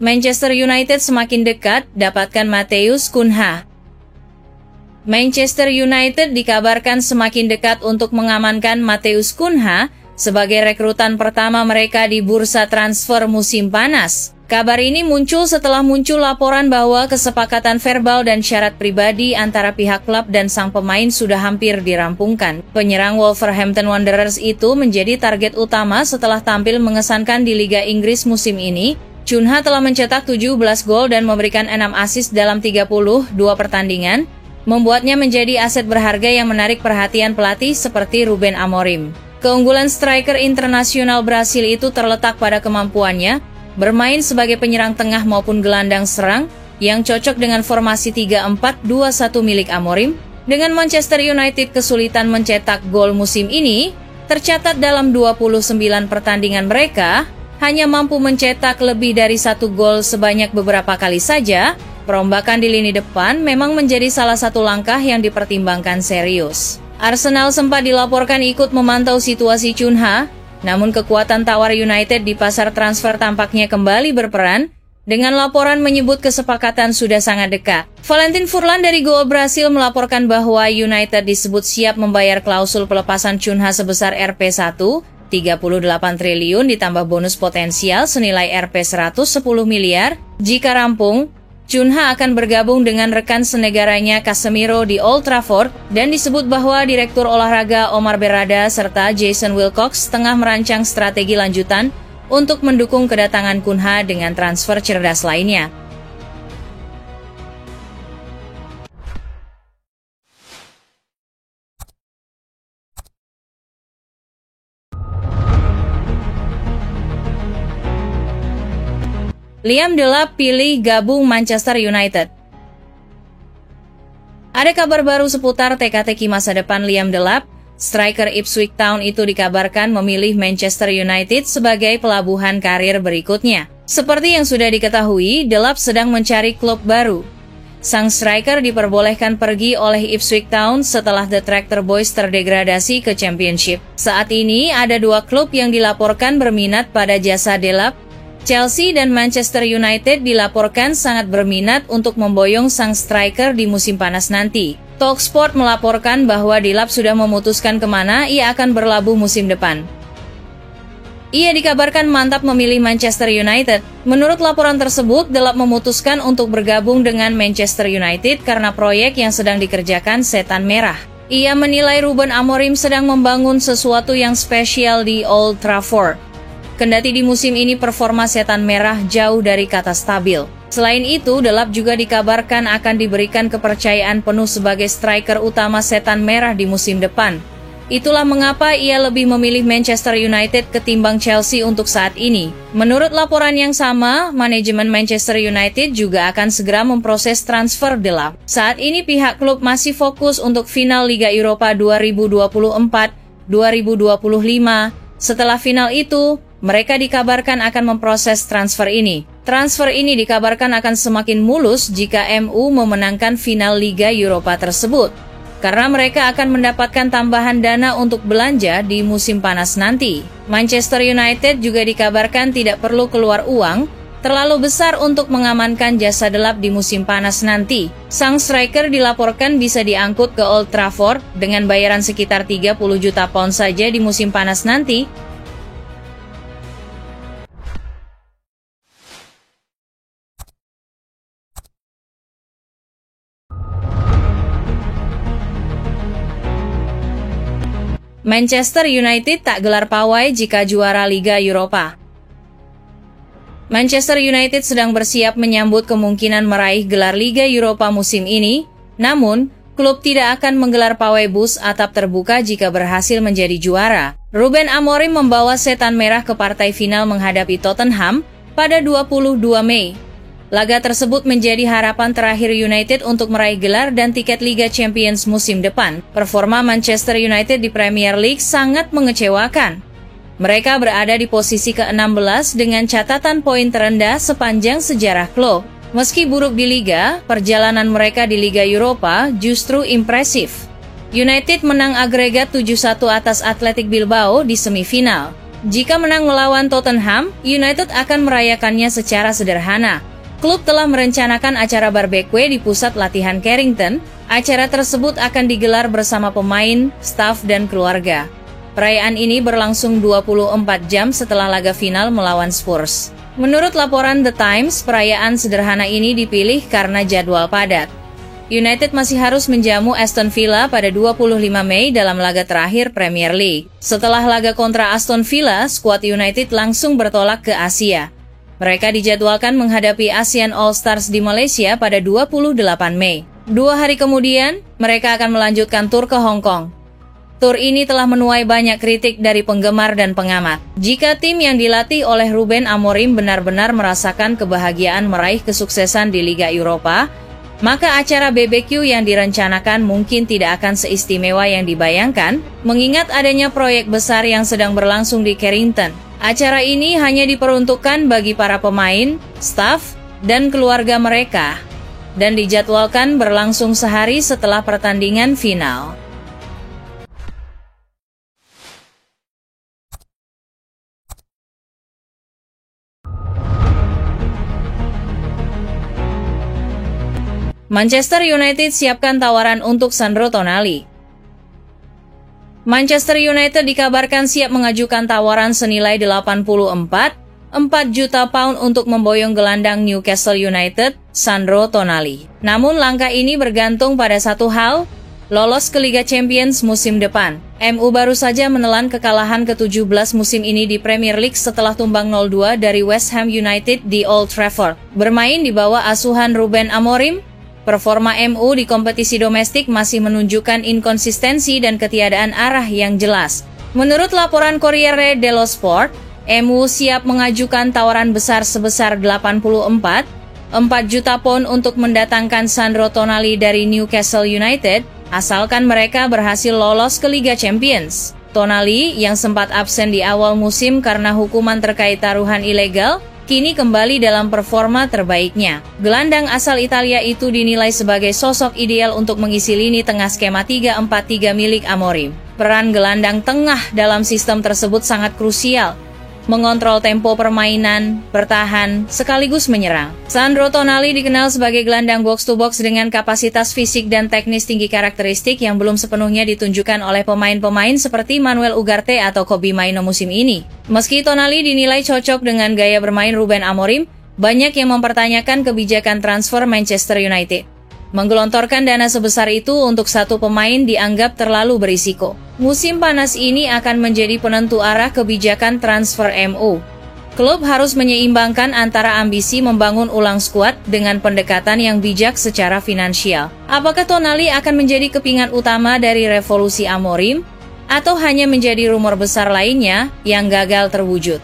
Manchester United semakin dekat dapatkan Matheus Cunha. Manchester United dikabarkan semakin dekat untuk mengamankan Matheus Cunha sebagai rekrutan pertama mereka di bursa transfer musim panas. Kabar ini muncul setelah muncul laporan bahwa kesepakatan verbal dan syarat pribadi antara pihak klub dan sang pemain sudah hampir dirampungkan. Penyerang Wolverhampton Wanderers itu menjadi target utama setelah tampil mengesankan di Liga Inggris musim ini. Cunha telah mencetak 17 gol dan memberikan 6 assist dalam 32 pertandingan, membuatnya menjadi aset berharga yang menarik perhatian pelatih seperti Ruben Amorim. Keunggulan striker internasional Brasil itu terletak pada kemampuannya bermain sebagai penyerang tengah maupun gelandang serang yang cocok dengan formasi 3-4-2-1 milik Amorim. Dengan Manchester United kesulitan mencetak gol musim ini, tercatat dalam 29 pertandingan mereka, hanya mampu mencetak lebih dari 1 gol sebanyak beberapa kali saja. Perombakan di lini depan memang menjadi salah satu langkah yang dipertimbangkan serius. Arsenal sempat dilaporkan ikut memantau situasi Cunha, namun kekuatan tawar United di pasar transfer tampaknya kembali berperan, dengan laporan menyebut kesepakatan sudah sangat dekat. Valentin Furlan dari Goal Brasil melaporkan bahwa United disebut siap membayar klausul pelepasan Cunha sebesar Rp1, 38 triliun ditambah bonus potensial senilai Rp110 miliar. Jika rampung, Cunha akan bergabung dengan rekan senegaranya Casemiro di Old Trafford, dan disebut bahwa Direktur Olahraga Omar Berrada serta Jason Wilcox tengah merancang strategi lanjutan untuk mendukung kedatangan Cunha dengan transfer cerdas lainnya. Liam Delap pilih gabung Manchester United. Ada kabar baru seputar teka-teki masa depan Liam Delap. Striker Ipswich Town itu dikabarkan memilih Manchester United sebagai pelabuhan karir berikutnya. Seperti yang sudah diketahui, Delap sedang mencari klub baru. Sang striker diperbolehkan pergi oleh Ipswich Town setelah The Tractor Boys terdegradasi ke Championship. Saat ini ada 2 klub yang dilaporkan berminat pada jasa Delap. Chelsea dan Manchester United dilaporkan sangat berminat untuk memboyong sang striker di musim panas nanti. Talksport melaporkan bahwa Delap sudah memutuskan kemana ia akan berlabuh musim depan. Ia dikabarkan mantap memilih Manchester United. Menurut laporan tersebut, Delap memutuskan untuk bergabung dengan Manchester United karena proyek yang sedang dikerjakan Setan Merah. Ia menilai Ruben Amorim sedang membangun sesuatu yang spesial di Old Trafford. Kendati di musim ini performa Setan Merah jauh dari kata stabil. Selain itu, Delap juga dikabarkan akan diberikan kepercayaan penuh sebagai striker utama Setan Merah di musim depan. Itulah mengapa ia lebih memilih Manchester United ketimbang Chelsea untuk saat ini. Menurut laporan yang sama, manajemen Manchester United juga akan segera memproses transfer Delap. Saat ini pihak klub masih fokus untuk final Liga Eropa 2024-2025. Setelah final itu, mereka dikabarkan akan memproses transfer ini. Transfer ini dikabarkan akan semakin mulus jika MU memenangkan final Liga Eropa tersebut, karena mereka akan mendapatkan tambahan dana untuk belanja di musim panas nanti. Manchester United juga dikabarkan tidak perlu keluar uang terlalu besar untuk mengamankan jasa Delap di musim panas nanti. Sang striker dilaporkan bisa diangkut ke Old Trafford dengan bayaran sekitar 30 juta pound saja di musim panas nanti. Manchester United tak gelar pawai jika juara Liga Eropa. Manchester United sedang bersiap menyambut kemungkinan meraih gelar Liga Eropa musim ini, namun, klub tidak akan menggelar pawai bus atap terbuka jika berhasil menjadi juara. Ruben Amorim membawa Setan Merah ke partai final menghadapi Tottenham pada 22 Mei. Laga tersebut menjadi harapan terakhir United untuk meraih gelar dan tiket Liga Champions musim depan. Performa Manchester United di Premier League sangat mengecewakan. Mereka berada di posisi ke-16 dengan catatan poin terendah sepanjang sejarah klub. Meski buruk di Liga, perjalanan mereka di Liga Eropa justru impresif. United menang agregat 7-1 atas Athletic Bilbao di semifinal. Jika menang melawan Tottenham, United akan merayakannya secara sederhana. Klub telah merencanakan acara barbecue di pusat latihan Carrington. Acara tersebut akan digelar bersama pemain, staf, dan keluarga. Perayaan ini berlangsung 24 jam setelah laga final melawan Spurs. Menurut laporan The Times, perayaan sederhana ini dipilih karena jadwal padat. United masih harus menjamu Aston Villa pada 25 Mei dalam laga terakhir Premier League. Setelah laga kontra Aston Villa, skuad United langsung bertolak ke Asia. Mereka dijadwalkan menghadapi ASEAN All-Stars di Malaysia pada 28 Mei. 2 hari kemudian, mereka akan melanjutkan tur ke Hong Kong. Tur ini telah menuai banyak kritik dari penggemar dan pengamat. Jika tim yang dilatih oleh Ruben Amorim benar-benar merasakan kebahagiaan meraih kesuksesan di Liga Eropa, maka acara BBQ yang direncanakan mungkin tidak akan seistimewa yang dibayangkan, mengingat adanya proyek besar yang sedang berlangsung di Carrington. Acara ini hanya diperuntukkan bagi para pemain, staf, dan keluarga mereka, dan dijadwalkan berlangsung sehari setelah pertandingan final. Manchester United siapkan tawaran untuk Sandro Tonali. Manchester United dikabarkan siap mengajukan tawaran senilai 84,4 juta pound untuk memboyong gelandang Newcastle United, Sandro Tonali. Namun langkah ini bergantung pada satu hal, lolos ke Liga Champions musim depan. MU baru saja menelan kekalahan ke-17 musim ini di Premier League setelah tumbang 0-2 dari West Ham United di Old Trafford. Bermain di bawah asuhan Ruben Amorim, performa MU di kompetisi domestik masih menunjukkan inkonsistensi dan ketiadaan arah yang jelas. Menurut laporan Corriere dello Sport, MU siap mengajukan tawaran besar sebesar 84,4 juta pound untuk mendatangkan Sandro Tonali dari Newcastle United, asalkan mereka berhasil lolos ke Liga Champions. Tonali, yang sempat absen di awal musim karena hukuman terkait taruhan ilegal, kini kembali dalam performa terbaiknya. Gelandang asal Italia itu dinilai sebagai sosok ideal untuk mengisi lini tengah skema 3-4-3 milik Amorim. Peran gelandang tengah dalam sistem tersebut sangat krusial, mengontrol tempo permainan, bertahan, sekaligus menyerang. Sandro Tonali dikenal sebagai gelandang box-to-box dengan kapasitas fisik dan teknis tinggi karakteristik yang belum sepenuhnya ditunjukkan oleh pemain-pemain seperti Manuel Ugarte atau Kobbie Mainoo musim ini. Meski Tonali dinilai cocok dengan gaya bermain Ruben Amorim, banyak yang mempertanyakan kebijakan transfer Manchester United. Menggelontorkan dana sebesar itu untuk satu pemain dianggap terlalu berisiko. Musim panas ini akan menjadi penentu arah kebijakan transfer MU. Klub harus menyeimbangkan antara ambisi membangun ulang skuad dengan pendekatan yang bijak secara finansial. Apakah Tonali akan menjadi kepingan utama dari revolusi Amorim, atau hanya menjadi rumor besar lainnya yang gagal terwujud?